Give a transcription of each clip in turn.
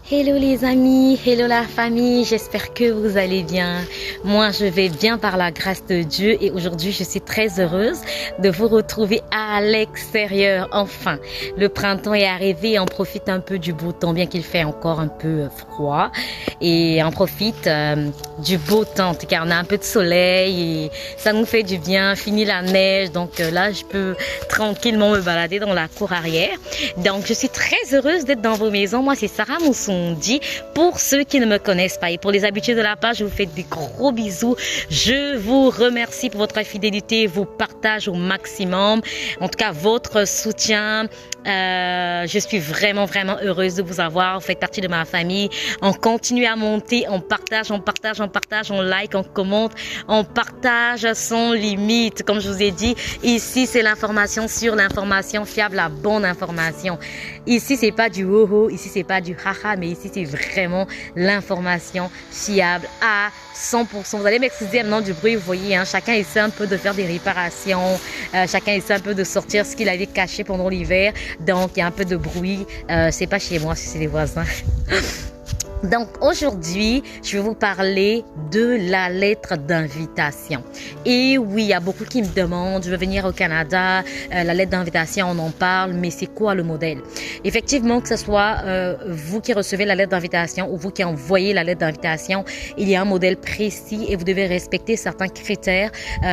Hello les amis, hello la famille, j'espère que vous allez bien. Moi je vais bien par la grâce de Dieu et aujourd'hui je suis très heureuse de vous retrouver à l'extérieur. Enfin, le printemps est arrivé et on profite un peu du beau temps, bien qu'il fait encore un peu froid. Et on profite du beau temps, en tout cas on a un peu de soleil et ça nous fait du bien, fini la neige. Donc là je peux tranquillement me balader dans la cour arrière. Donc je suis très heureuse d'être dans vos maisons. Moi c'est Sarah Mousson dit pour ceux qui ne me connaissent pas et pour les habitués de la page, je vous fais des gros bisous. Je vous remercie pour votre fidélité, vos partages au maximum, en tout cas votre soutien. Je suis vraiment heureuse de vous avoir. Vous faites partie de ma famille. On continue à monter, on partage, on like, on commente, on partage sans limite. Comme je vous ai dit, ici c'est l'information sur l'information fiable, la bonne information. Ici c'est pas du ho-ho, ici c'est pas du haha, mais ici c'est vraiment l'information fiable à 100%. Vous allez m'excuser maintenant du bruit, vous voyez, hein, chacun essaie un peu de faire des réparations, chacun essaie un peu de sortir ce qu'il avait caché pendant l'hiver. Donc il y a un peu de bruit, c'est pas chez moi, c'est les voisins. Donc aujourd'hui, je vais vous parler de la lettre d'invitation. Et oui, il y a beaucoup qui me demandent, je veux venir au Canada, la lettre d'invitation, on en parle, mais c'est quoi le modèle? Effectivement, que ce soit vous qui recevez la lettre d'invitation ou vous qui envoyez la lettre d'invitation, il y a un modèle précis et vous devez respecter certains critères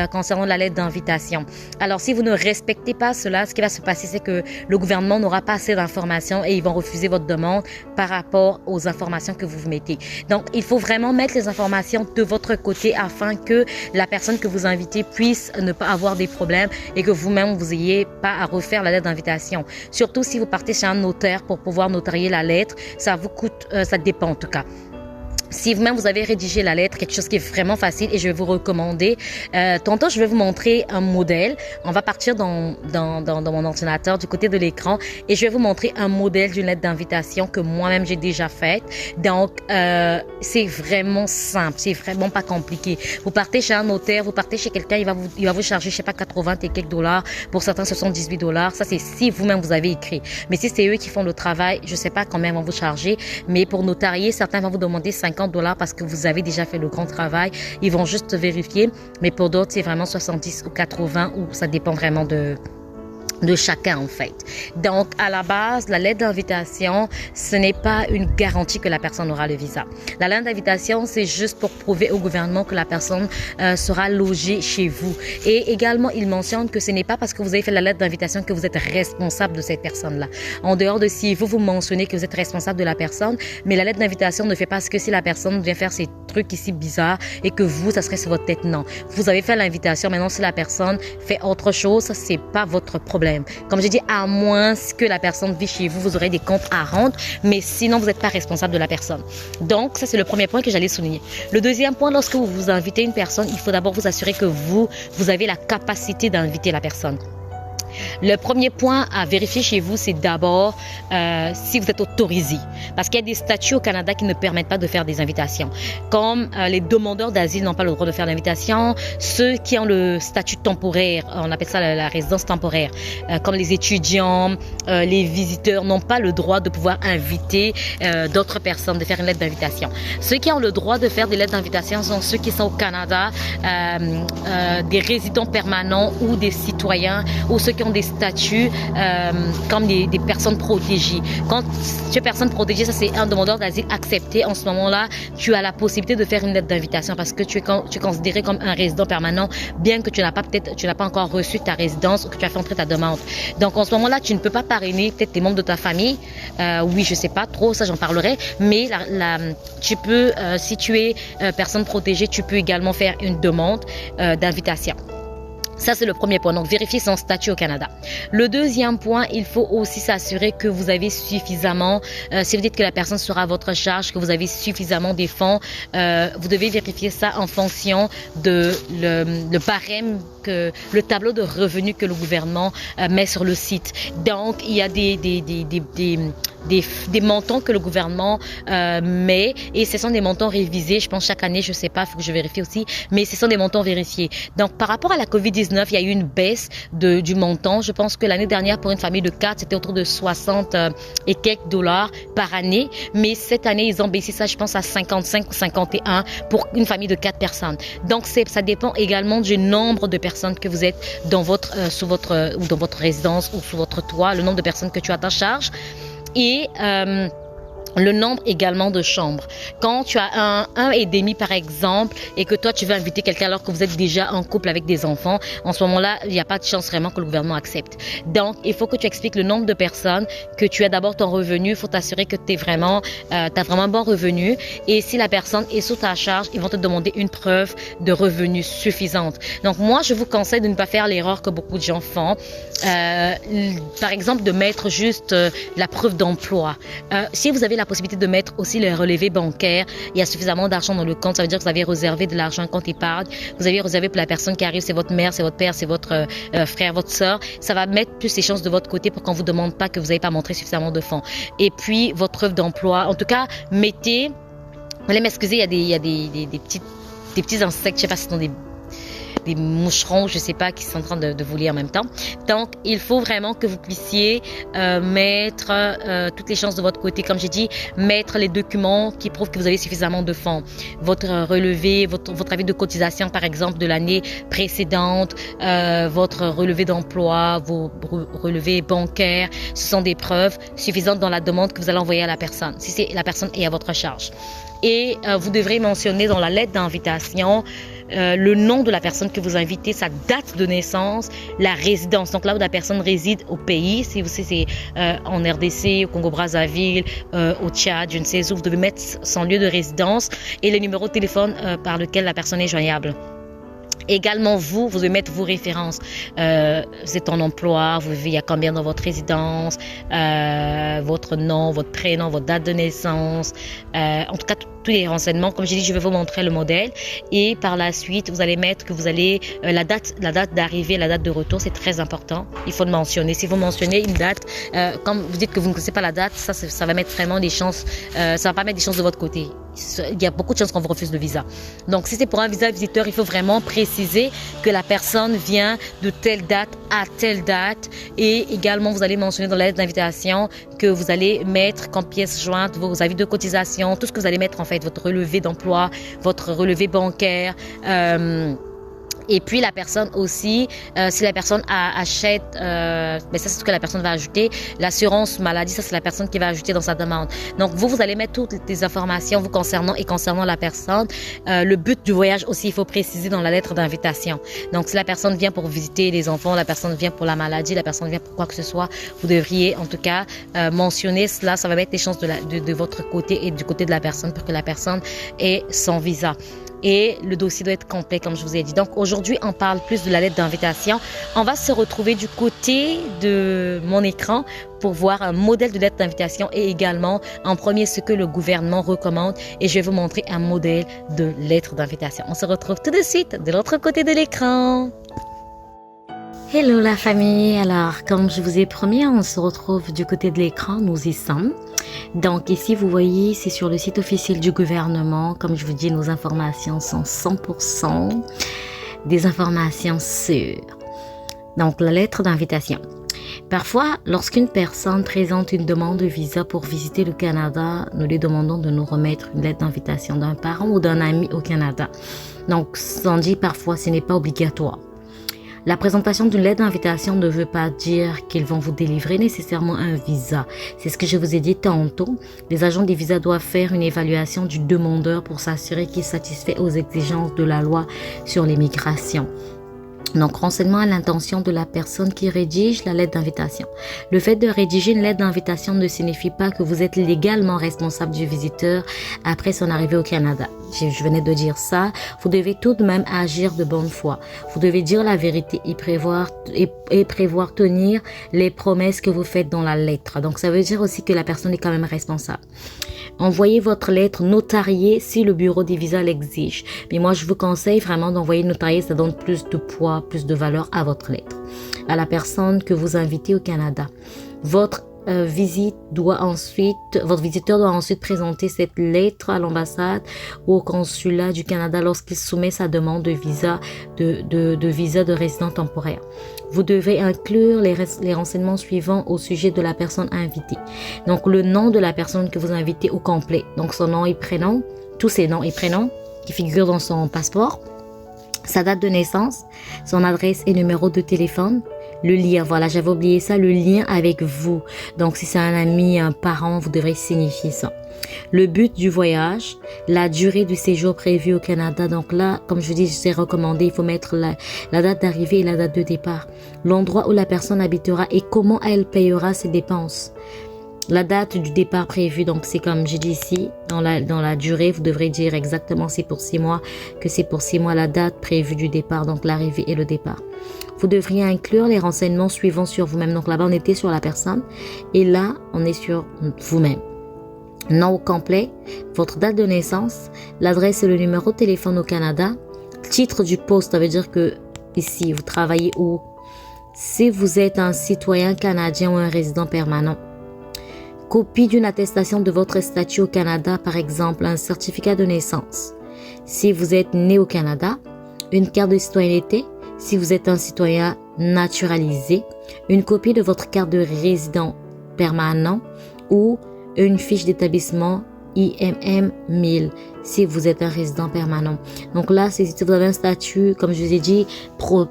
concernant la lettre d'invitation. Alors, si vous ne respectez pas cela, ce qui va se passer, c'est que le gouvernement n'aura pas assez d'informations et ils vont refuser votre demande par rapport aux informations que vous mettez. Donc, il faut vraiment mettre les informations de votre côté afin que la personne que vous invitez puisse ne pas avoir des problèmes et que vous-même, vous n'ayez pas à refaire la lettre d'invitation. Surtout si vous partez chez un notaire pour pouvoir notarier la lettre, ça vous coûte, ça dépend en tout cas. Si vous-même vous avez rédigé la lettre, quelque chose qui est vraiment facile et je vais vous recommander. Tantôt, je vais vous montrer un modèle. On va partir dans mon ordinateur du côté de l'écran et je vais vous montrer un modèle d'une lettre d'invitation que moi-même j'ai déjà faite. Donc, c'est vraiment simple, c'est vraiment pas compliqué. Vous partez chez un notaire, vous partez chez quelqu'un, il va vous charger, je sais pas, 80 et quelques dollars. Pour certains, ce sont 18 dollars. Ça, c'est si vous-même vous avez écrit. Mais si c'est eux qui font le travail, je sais pas combien ils vont vous charger. Mais pour notarier, certains vont vous demander 50 dollars parce que vous avez déjà fait le grand travail. Ils vont juste vérifier. Mais pour d'autres, c'est vraiment 70 ou 80 ou ça dépend vraiment de chacun en fait. Donc à la base, la lettre d'invitation, ce n'est pas une garantie que la personne aura le visa. La lettre d'invitation, c'est juste pour prouver au gouvernement que la personne sera logée chez vous. Et également, il mentionne que ce n'est pas parce que vous avez fait la lettre d'invitation que vous êtes responsable de cette personne-là. En dehors de si vous mentionnez que vous êtes responsable de la personne, mais la lettre d'invitation ne fait pas ce que si la personne vient faire ces trucs ici bizarres et que vous, ça serait sur votre tête. Non. Vous avez fait l'invitation. Maintenant, si la personne fait autre chose, ça, c'est pas votre problème. Comme j'ai dit, à moins que la personne vit chez vous, vous aurez des comptes à rendre, mais sinon, vous n'êtes pas responsable de la personne. Donc, ça, c'est le premier point que j'allais souligner. Le deuxième point, lorsque vous invitez une personne, il faut d'abord vous assurer que vous avez la capacité d'inviter la personne. Le premier point à vérifier chez vous, c'est d'abord si vous êtes autorisé. Parce qu'il y a des statuts au Canada qui ne permettent pas de faire des invitations. Comme les demandeurs d'asile n'ont pas le droit de faire d'invitation, ceux qui ont le statut temporaire, on appelle ça la résidence temporaire, comme les étudiants, les visiteurs n'ont pas le droit de pouvoir inviter d'autres personnes, de faire une lettre d'invitation. Ceux qui ont le droit de faire des lettres d'invitation sont ceux qui sont au Canada, des résidents permanents ou des citoyens, ou ceux qui ont des statuts comme des personnes protégées. Quand tu es personne protégée, ça c'est un demandeur d'asile accepté. En ce moment-là, tu as la possibilité de faire une lettre d'invitation parce que tu es considéré comme un résident permanent, bien que tu n'as pas encore reçu ta résidence ou que tu as fait entrer ta demande. Donc en ce moment-là, tu ne peux pas parrainer peut-être les membres de ta famille. Oui, je sais pas trop, ça j'en parlerai. Mais tu peux, si tu es personne protégée, tu peux également faire une demande d'invitation. Ça, c'est le premier point. Donc, vérifier son statut au Canada. Le deuxième point, il faut aussi s'assurer que vous avez suffisamment, si vous dites que la personne sera à votre charge, que vous avez suffisamment des fonds, vous devez vérifier ça en fonction de le barème, le tableau de revenus que le gouvernement met sur le site. Donc, il y a des montants que le gouvernement met et ce sont des montants révisés. Je pense chaque année, je sais pas, il faut que je vérifie aussi, mais ce sont des montants vérifiés. Donc, par rapport à la COVID-19, 2019, il y a eu une baisse du montant. Je pense que l'année dernière, pour une famille de 4, c'était autour de 60 et quelques dollars par année. Mais cette année, ils ont baissé ça, je pense, à 55 ou 51 pour une famille de 4 personnes. Donc, ça dépend également du nombre de personnes que vous êtes dans ou dans votre résidence ou sous votre toit, le nombre de personnes que tu as à ta charge. Et le nombre également de chambres. Quand tu as un et demi par exemple et que toi tu veux inviter quelqu'un alors que vous êtes déjà en couple avec des enfants, en ce moment-là, il n'y a pas de chance vraiment que le gouvernement accepte. Donc, il faut que tu expliques le nombre de personnes, que tu as d'abord ton revenu, il faut t'assurer que tu as vraiment un bon revenu et si la personne est sous ta charge, ils vont te demander une preuve de revenu suffisante. Donc, moi, je vous conseille de ne pas faire l'erreur que beaucoup de gens font. Par exemple, de mettre juste la preuve d'emploi. Si vous avez la possibilité de mettre aussi le relevé bancaire, il y a suffisamment d'argent dans le compte, ça veut dire que vous avez réservé de l'argent compte épargne, vous avez réservé pour la personne qui arrive, c'est votre mère, c'est votre père, c'est votre frère, votre soeur, ça va mettre plus les chances de votre côté pour qu'on vous demande pas que vous n'avez pas montré suffisamment de fonds. Et puis, votre preuve d'emploi, en tout cas, mettez, vous allez m'excuser, il y a des petits insectes, je sais pas si ce sont des moucherons, je sais pas, qui sont en train de voler en même temps. Donc, il faut vraiment que vous puissiez mettre toutes les chances de votre côté. Comme j'ai dit, mettre les documents qui prouvent que vous avez suffisamment de fonds. Votre relevé, votre avis de cotisation, par exemple, de l'année précédente, votre relevé d'emploi, vos relevés bancaires, ce sont des preuves suffisantes dans la demande que vous allez envoyer à la personne, si la personne est à votre charge. Et vous devrez mentionner dans la lettre d'invitation le nom de la personne que vous invitez, sa date de naissance, la résidence. Donc là où la personne réside au pays, si vous c'est en RDC, au Congo-Brazzaville, au Tchad, je ne sais où, vous devez mettre son lieu de résidence et le numéro de téléphone par lequel la personne est joignable. Également, vous devez mettre vos références. Vous êtes en emploi, vous vivez à combien dans votre résidence, votre nom, votre prénom, votre date de naissance, en tout cas tous les renseignements. Comme j'ai dit, je vais vous montrer le modèle et par la suite, vous allez mettre que vous allez la date d'arrivée, la date de retour, c'est très important. Il faut le mentionner. Si vous mentionnez une date, comme vous dites que vous ne connaissez pas la date, ça va mettre vraiment des chances. Ça va pas mettre des chances de votre côté. Il y a beaucoup de chances qu'on vous refuse le visa. Donc, si c'est pour un visa visiteur, il faut vraiment préciser que la personne vient de telle date à telle date. Et également, vous allez mentionner dans la lettre d'invitation que vous allez mettre comme pièce jointe vos avis de cotisation, tout ce que vous allez mettre en fait, votre relevé d'emploi, votre relevé bancaire. Et puis la personne aussi, si la personne achète, ça c'est ce que la personne va ajouter, l'assurance maladie, ça c'est la personne qui va ajouter dans sa demande. Donc vous allez mettre toutes les informations vous concernant et concernant la personne. Le but du voyage aussi, il faut préciser dans la lettre d'invitation. Donc si la personne vient pour visiter les enfants, la personne vient pour la maladie, la personne vient pour quoi que ce soit, vous devriez en tout cas mentionner cela. Ça va mettre les chances de votre côté et du côté de la personne pour que la personne ait son visa. Et le dossier doit être complet, comme je vous ai dit. Donc, aujourd'hui, on parle plus de la lettre d'invitation. On va se retrouver du côté de mon écran pour voir un modèle de lettre d'invitation et également, en premier, ce que le gouvernement recommande. Et je vais vous montrer un modèle de lettre d'invitation. On se retrouve tout de suite de l'autre côté de l'écran. Hello la famille, alors comme je vous ai promis, on se retrouve du côté de l'écran, nous y sommes. Donc ici vous voyez, c'est sur le site officiel du gouvernement, comme je vous dis, nos informations sont 100% des informations sûres. Donc la lettre d'invitation. Parfois, lorsqu'une personne présente une demande de visa pour visiter le Canada, nous lui demandons de nous remettre une lettre d'invitation d'un parent ou d'un ami au Canada. Donc, on dit parfois, ce n'est pas obligatoire. La présentation d'une lettre d'invitation ne veut pas dire qu'ils vont vous délivrer nécessairement un visa. C'est ce que je vous ai dit tantôt. Les agents des visas doivent faire une évaluation du demandeur pour s'assurer qu'il satisfait aux exigences de la loi sur l'immigration. Donc, renseignement à l'intention de la personne qui rédige la lettre d'invitation. Le fait de rédiger une lettre d'invitation ne signifie pas que vous êtes légalement responsable du visiteur après son arrivée au Canada. Je venais de dire ça. Vous devez tout de même agir de bonne foi. Vous devez dire la vérité et prévoir tenir les promesses que vous faites dans la lettre. Donc, ça veut dire aussi que la personne est quand même responsable. Envoyez votre lettre notariée si le bureau des visas l'exige. Mais moi, je vous conseille vraiment d'envoyer notariée. Ça donne plus de poids, plus de valeur à votre lettre. À la personne que vous invitez au Canada. Votre votre visiteur doit ensuite présenter cette lettre à l'ambassade ou au consulat du Canada lorsqu'il soumet sa demande de visa de résident temporaire. Vous devez inclure les renseignements suivants au sujet de la personne invitée. Donc, le nom de la personne que vous invitez au complet. Donc, son nom et prénom, tous ses noms et prénoms qui figurent dans son passeport, sa date de naissance, son adresse et numéro de téléphone, le lien, voilà, j'avais oublié ça, le lien avec vous. Donc, si c'est un ami, un parent, vous devrez signifier ça. Le but du voyage, la durée du séjour prévu au Canada. Donc là, comme je vous dis, c'est recommandé, il faut mettre la date d'arrivée et la date de départ. L'endroit où la personne habitera et comment elle payera ses dépenses. La date du départ prévu, donc c'est comme j'ai dit ici, dans la durée, vous devrez dire exactement c'est pour 6 mois, que c'est pour 6 mois la date prévue du départ, donc l'arrivée et le départ. Vous devriez inclure les renseignements suivants sur vous-même. Donc là-bas, on était sur la personne et là, on est sur vous-même. Nom au complet, votre date de naissance, l'adresse et le numéro de téléphone au Canada, titre du poste, ça veut dire que ici, vous travaillez où? Si vous êtes un citoyen canadien ou un résident permanent. Copie d'une attestation de votre statut au Canada, par exemple un certificat de naissance. Si vous êtes né au Canada, une carte de citoyenneté, si vous êtes un citoyen naturalisé, une copie de votre carte de résident permanent ou une fiche d'établissement IMM 1000 si vous êtes un résident permanent. Donc là, si vous avez un statut, comme je vous ai dit,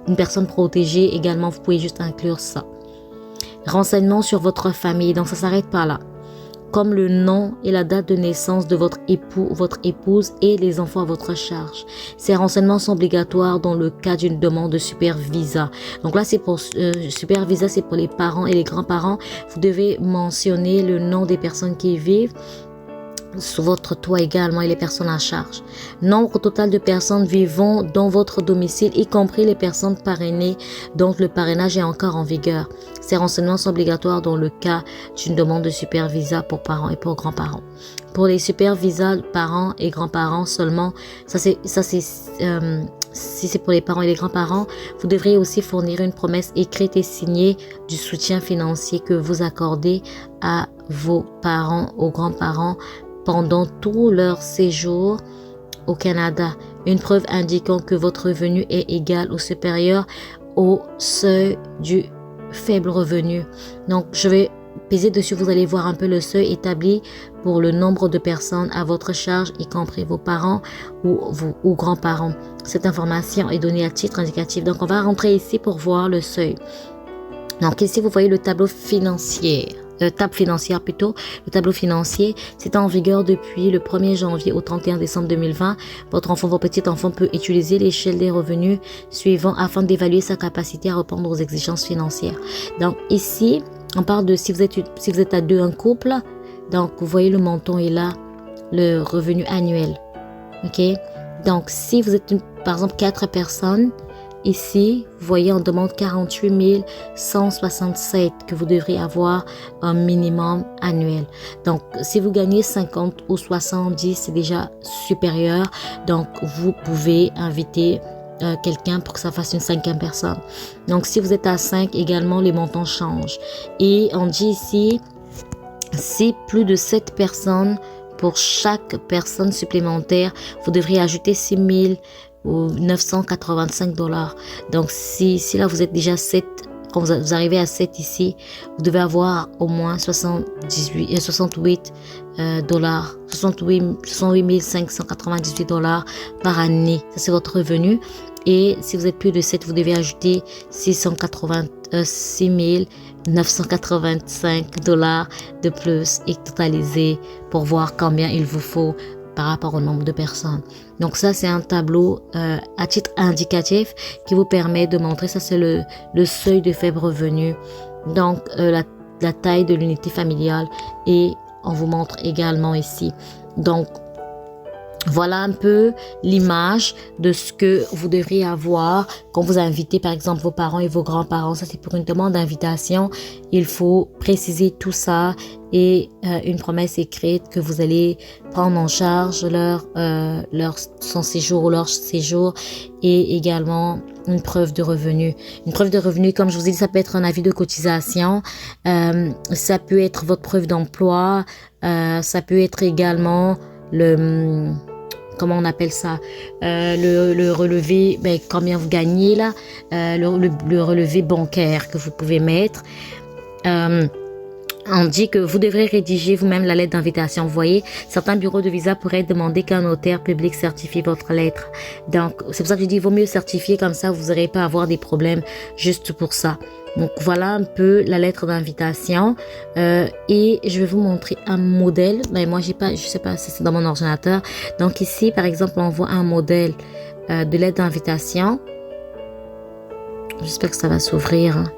une personne protégée également, vous pouvez juste inclure ça. Renseignements sur votre famille, donc ça s'arrête pas là. Comme le nom et la date de naissance de votre époux ou votre épouse et les enfants à votre charge. Ces renseignements sont obligatoires dans le cas d'une demande de super visa. Donc là, c'est pour super visa, c'est pour les parents et les grands-parents. Vous devez mentionner le nom des personnes qui y vivent sous votre toit également et les personnes à charge. Nombre total de personnes vivant dans votre domicile, y compris les personnes parrainées, donc le parrainage est encore en vigueur. Ces renseignements sont obligatoires dans le cas d'une demande de super visa pour parents et pour grands-parents. Pour les super visas parents et grands-parents seulement, si c'est pour les parents et les grands-parents, vous devriez aussi fournir une promesse écrite et signée du soutien financier que vous accordez à vos parents, aux grands-parents, pendant tout leur séjour au Canada. Une preuve indiquant que votre revenu est égal ou supérieur au seuil du faible revenu. Donc, je vais peser dessus, vous allez voir un peu le seuil établi pour le nombre de personnes à votre charge, y compris vos parents ou grands-parents. Cette information est donnée à titre indicatif. Donc, on va rentrer ici pour voir le seuil. Donc, ici, vous voyez le tableau financier. Le tableau financier, c'est en vigueur depuis le 1er janvier au 31 décembre 2020. Votre petit enfant peut utiliser l'échelle des revenus suivants afin d'évaluer sa capacité à répondre aux exigences financières. Donc ici, on parle de si vous êtes à deux, un couple. Donc vous voyez le montant est là, le revenu annuel. Ok. Donc si vous êtes par exemple 4 personnes. Ici, vous voyez, on demande 48 167 que vous devrez avoir un minimum annuel. Donc, si vous gagnez 50 ou 70, c'est déjà supérieur. Donc, vous pouvez inviter quelqu'un pour que ça fasse une 5e personne. Donc, si vous êtes à 5, également, les montants changent. Et on dit ici, si plus de 7 personnes, pour chaque personne supplémentaire, vous devrez ajouter 6 985 $. Donc, si là, vous être déjà 7, quand vous arrivez à 7 ici, vous devez avoir au moins 68 598 $ par année. Ça, c'est votre revenu. Et si vous êtes plus de 7, vous devez ajouter 6 985 $ de plus et totaliser pour voir combien il vous faut par rapport au nombre de personnes. Donc ça, c'est un tableau à titre indicatif qui vous permet de montrer, ça c'est le seuil de faible revenu, donc la taille de l'unité familiale, et on vous montre également ici. Donc, Voilà un peu l'image de ce que vous devriez avoir quand vous invitez par exemple vos parents et vos grands-parents. Ça, c'est pour une demande d'invitation. Il faut préciser tout ça et une promesse écrite que vous allez prendre en charge son séjour ou leur séjour et également une preuve de revenu. Une preuve de revenu, comme je vous ai dit, ça peut être un avis de cotisation, ça peut être votre preuve d'emploi, ça peut être également comment on appelle ça, le relevé, combien vous gagnez là, le relevé bancaire que vous pouvez mettre. On dit que vous devrez rédiger vous-même la lettre d'invitation. Vous voyez, certains bureaux de visa pourraient demander qu'un notaire public certifie votre lettre. Donc, c'est pour ça que je dis, il vaut mieux certifier, comme ça, vous n'aurez pas à avoir des problèmes juste pour ça. Donc, voilà un peu la lettre d'invitation. Et je vais vous montrer un modèle. Mais moi, j'ai pas, je sais pas si c'est dans mon ordinateur. Donc, ici, par exemple, on voit un modèle de lettre d'invitation. J'espère que ça va s'ouvrir, hein.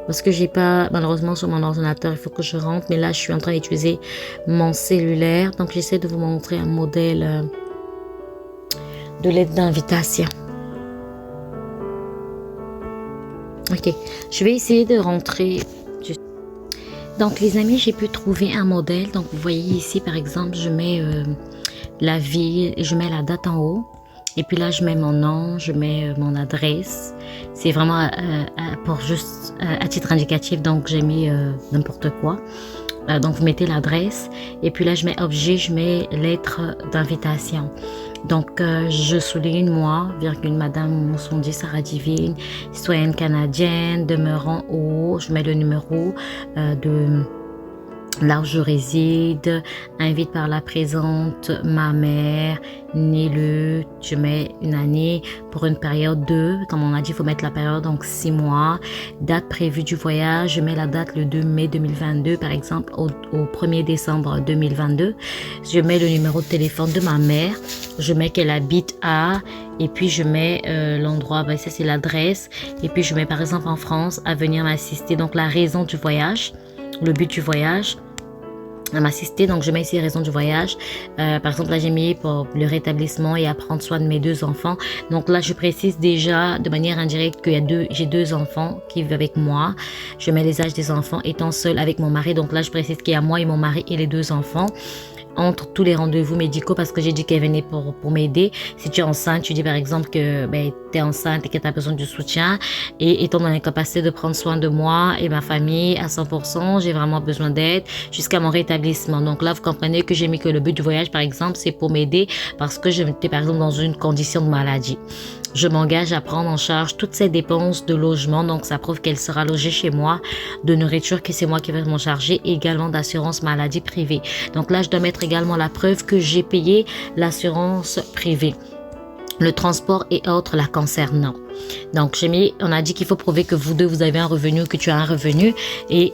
Parce que j'ai pas, malheureusement, sur mon ordinateur, il faut que je rentre. Mais là, je suis en train d'utiliser mon cellulaire. Donc, j'essaie de vous montrer un modèle de lettre d'invitation. Ok, je vais essayer de rentrer. Donc, les amis, j'ai pu trouver un modèle. Donc, vous voyez ici, par exemple, je mets la ville et je mets la date en haut. Et puis là, je mets mon nom, je mets mon adresse. C'est vraiment pour juste à titre indicatif, donc j'ai mis n'importe quoi. Donc vous mettez l'adresse. Et puis là, je mets objet, je mets lettre d'invitation. Donc je souligne moi, virgule, Madame Moussondi Sarah Divine, citoyenne canadienne, demeurant au, je mets le numéro de là où je réside, invite par la présente ma mère, née le, je mets une année pour une période de, comme on a dit, il faut mettre la période, donc 6 mois, date prévue du voyage, je mets la date le 2 mai 2022, par exemple, au 1er décembre 2022, je mets le numéro de téléphone de ma mère, je mets qu'elle habite à, et puis je mets l'endroit, ça c'est l'adresse, et puis je mets par exemple en France, à venir m'assister, donc la raison du voyage, le but du voyage, à m'assister, donc je mets ici raison du voyage. Par exemple, là j'ai mis pour le rétablissement et à prendre soin de mes 2 enfants. Donc là je précise déjà de manière indirecte que j'ai 2 enfants qui vivent avec moi. Je mets les âges des enfants étant seule avec mon mari. Donc là je précise qu'il y a moi et mon mari et les 2 enfants. Entre tous les rendez-vous médicaux, parce que j'ai dit qu'elle venait pour m'aider. Si tu es enceinte, tu dis par exemple que tu es enceinte et que tu as besoin de soutien. Et étant dans l'incapacité de prendre soin de moi et ma famille à 100%, j'ai vraiment besoin d'aide jusqu'à mon rétablissement. Donc là, vous comprenez que j'ai mis que le but du voyage, par exemple, c'est pour m'aider parce que je m'étais par exemple dans une condition de maladie. Je m'engage à prendre en charge toutes ces dépenses de logement, donc ça prouve qu'elle sera logée chez moi, de nourriture que c'est moi qui vais m'en charger, et également d'assurance maladie privée. Donc là, je dois mettre également la preuve que j'ai payé l'assurance privée. Le transport et autres la concernant. Donc j'ai mis, on a dit qu'il faut prouver que vous deux, vous avez un revenu, que tu as un revenu, et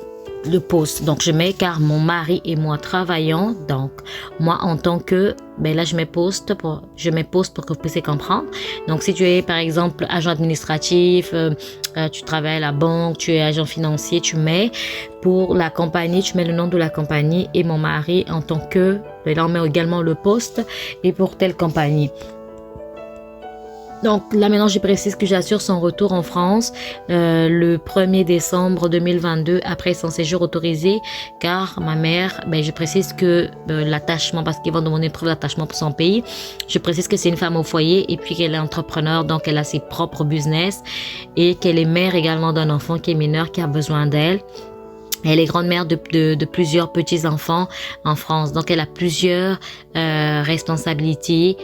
le poste. Donc je mets car mon mari et moi travaillons. Donc moi en tant que, là je mets poste pour que vous puissiez comprendre. Donc si tu es par exemple agent administratif, tu travailles à la banque, tu es agent financier, tu mets pour la compagnie, tu mets le nom de la compagnie, et mon mari en tant que, là on met également le poste et pour telle compagnie. Donc là maintenant je précise que j'assure son retour en France le 1er décembre 2022 après son séjour autorisé, car ma mère, je précise que l'attachement, parce qu'ils vont demander une preuve d'attachement pour son pays, je précise que c'est une femme au foyer et puis qu'elle est entrepreneur, donc elle a ses propres business et qu'elle est mère également d'un enfant qui est mineur qui a besoin d'elle. Elle est grande-mère de plusieurs petits-enfants en France, donc elle a plusieurs responsabilités.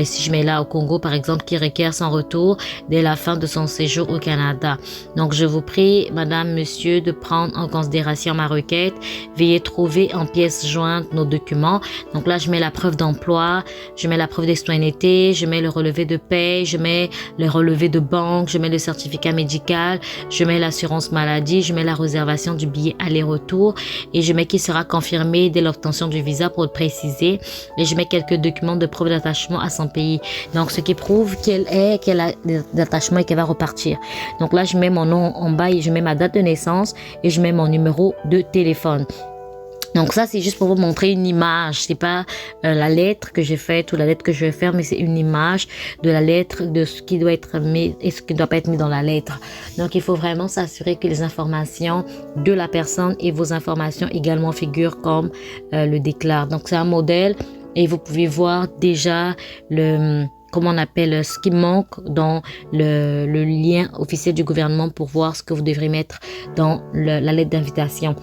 Si je mets là au Congo par exemple, qui requiert son retour dès la fin de son séjour au Canada. Donc je vous prie, madame, monsieur, de prendre en considération ma requête. Veuillez trouver en pièces jointes nos documents. Donc là je mets la preuve d'emploi, je mets la preuve de citoyenneté, je mets le relevé de paie, je mets le relevé de banque, je mets le certificat médical, je mets l'assurance maladie, je mets la réservation du billet aller-retour, et je mets qui sera confirmé dès l'obtention du visa pour le préciser, et je mets quelques documents de preuve d'attachement à son pays. Donc, ce qui prouve qu'elle a des attachements et qu'elle va repartir. Donc là, je mets mon nom en bas et je mets ma date de naissance et je mets mon numéro de téléphone. Donc ça, c'est juste pour vous montrer une image. C'est pas la lettre que j'ai faite ou la lettre que je vais faire, mais c'est une image de la lettre, de ce qui doit être mis et ce qui ne doit pas être mis dans la lettre. Donc il faut vraiment s'assurer que les informations de la personne et vos informations également figurent comme le déclare. Donc c'est un modèle et vous pouvez voir déjà comment on appelle ce qui manque dans le lien officiel du gouvernement pour voir ce que vous devrez mettre dans la lettre d'invitation.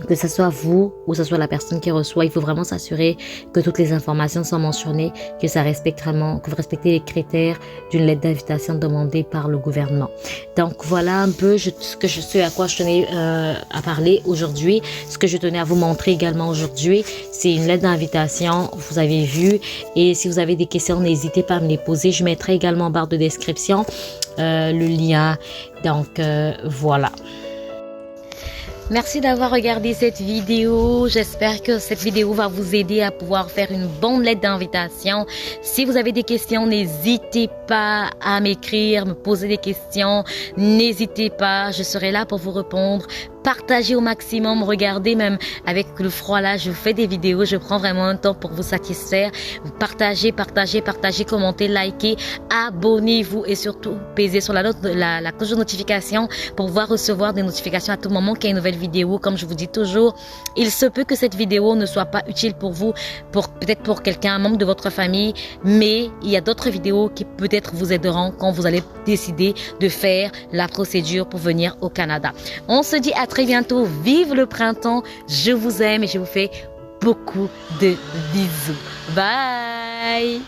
Que ce soit vous ou que ce soit la personne qui reçoit, il faut vraiment s'assurer que toutes les informations sont mentionnées, que ça respecte vraiment, que vous respectez les critères d'une lettre d'invitation demandée par le gouvernement. Donc voilà un peu ce à quoi je tenais à parler aujourd'hui. Ce que je tenais à vous montrer également aujourd'hui, c'est une lettre d'invitation, vous avez vu. Et si vous avez des questions, n'hésitez pas à me les poser. Je mettrai également en barre de description le lien. Donc voilà. Merci d'avoir regardé cette vidéo. J'espère que cette vidéo va vous aider à pouvoir faire une bonne lettre d'invitation. Si vous avez des questions, n'hésitez pas à m'écrire, me poser des questions. N'hésitez pas, je serai là pour vous répondre. Partagez au maximum, regardez même avec le froid là, je fais des vidéos, je prends vraiment un temps pour vous satisfaire. Partagez, commentez, likez, abonnez-vous et surtout pesez sur la cloche de notification pour pouvoir recevoir des notifications à tout moment qu'il y a une nouvelle vidéo. Comme je vous dis toujours, il se peut que cette vidéo ne soit pas utile pour vous, peut-être pour quelqu'un, un membre de votre famille, mais il y a d'autres vidéos qui peut-être vous aideront quand vous allez décider de faire la procédure pour venir au Canada. On se dit à très bientôt. Vive le printemps. Je vous aime et je vous fais beaucoup de bisous. Bye.